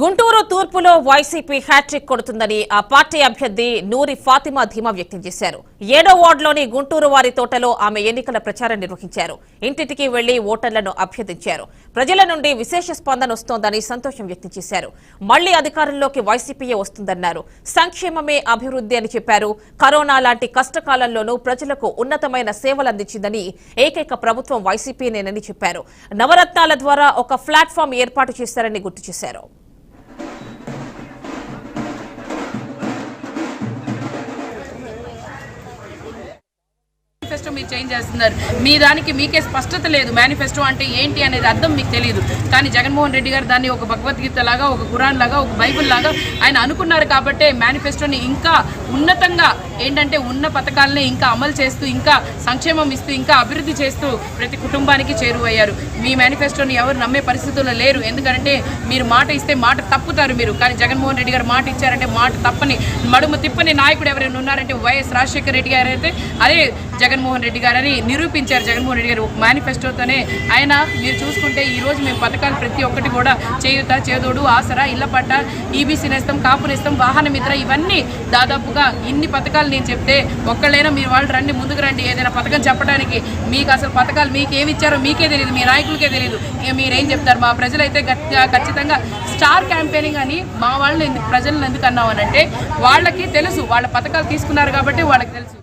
Guntur తూర్పులో YCP hat trick కొడుతుందని ఆ party అభ్యర్థి నూరి ఫాతిమా ధీమా వ్యక్తం చేశారు. 7వ వార్డులోని గుంటూరు వారి తోటలో ఆమె ఎన్నికల ప్రచారం నిర్వహించారు. ఇంటింటికి వెళ్లి ఓటర్లను అభ్యర్థించారు. ప్రజల నుండి విశేష స్పందన వస్తోందని సంతోషం వ్యక్తం చేశారు. మళ్లీ అధికారంలోకి వైసీపీయే వస్తుందన్నారు. సంక్షేమమే అభివృద్ధి అని చెప్పారు. కరోనా లాంటి కష్టకాలంలోనూ ప్రజలకు ఉన్నతమైన సేవలు అందించిందని ఏకైక ప్రభుత్వం వైసీపీనేనని చెప్పారు. నవరత్నాల ద్వారా ఒక ప్లాట్ఫామ్ ఏర్పాటు చేశారని గుర్తు చేశారు. మేనిఫెస్టో మీరు చేంజ్ చేస్తున్నారు. మీ దానికి మీకే స్పష్టత లేదు. మేనిఫెస్టో అంటే ఏంటి అనేది అర్థం మీకు తెలియదు. కానీ జగన్మోహన్ రెడ్డి గారు దాన్ని ఒక భగవద్గీత లాగా, ఒక ఖురాన్ లాగా, ఒక బైబుల్ లాగా ఆయన అనుకున్నారు. కాబట్టి మేనిఫెస్టోని ఇంకా ఉన్నతంగా ఏంటంటే ఉన్న పథకాలని ఇంకా అమలు చేస్తూ, ఇంకా సంక్షేమం ఇస్తూ, ఇంకా అభివృద్ధి చేస్తూ ప్రతి కుటుంబానికి చేరువయ్యారు. మీ మేనిఫెస్టోని ఎవరు నమ్మే పరిస్థితుల్లో లేరు. ఎందుకంటే మీరు మాట ఇస్తే మాట తప్పుతారు మీరు. కానీ జగన్మోహన్ రెడ్డి గారు మాట ఇచ్చారంటే మాట తప్పని, మడుము తిప్పని నాయకుడు ఎవరైనా ఉన్నారంటే వైఎస్ రాజశేఖర రెడ్డి గారు అయితే అదే జగన్మోహన్ రెడ్డి గారని నిరూపించారు. జగన్మోహన్ రెడ్డి గారు మేనిఫెస్టోతోనే ఆయన మీరు చూసుకుంటే ఈరోజు మేము పథకాలు ప్రతి ఒక్కటి కూడా చేయూత, చేదోడు, ఆసరా, ఇళ్ల పట్ట, ఈబీసీ నేస్తం, కాపు నేస్తం, వాహన మిత్ర ఇవన్నీ దాదాపుగా ఇన్ని పథకాలు నేను చెప్తే ఒక్కళ్ళైనా మీరు వాళ్ళు రండి, ముందుకు రండి ఏదైనా పథకం చెప్పడానికి. మీకు అసలు పథకాలు మీకు ఏమి ఇచ్చారో మీకే తెలియదు, మీ నాయకులకే తెలియదు. ఇక మీరేం చెప్తారు? మా ప్రజలైతే ఖచ్చితంగా స్టార్ క్యాంపెయినింగ్ అని మా వాళ్ళని ప్రజలను ఎందుకు అన్నామనంటే వాళ్ళకి తెలుసు, వాళ్ళ పథకాలు తీసుకున్నారు కాబట్టి వాళ్ళకి తెలుసు.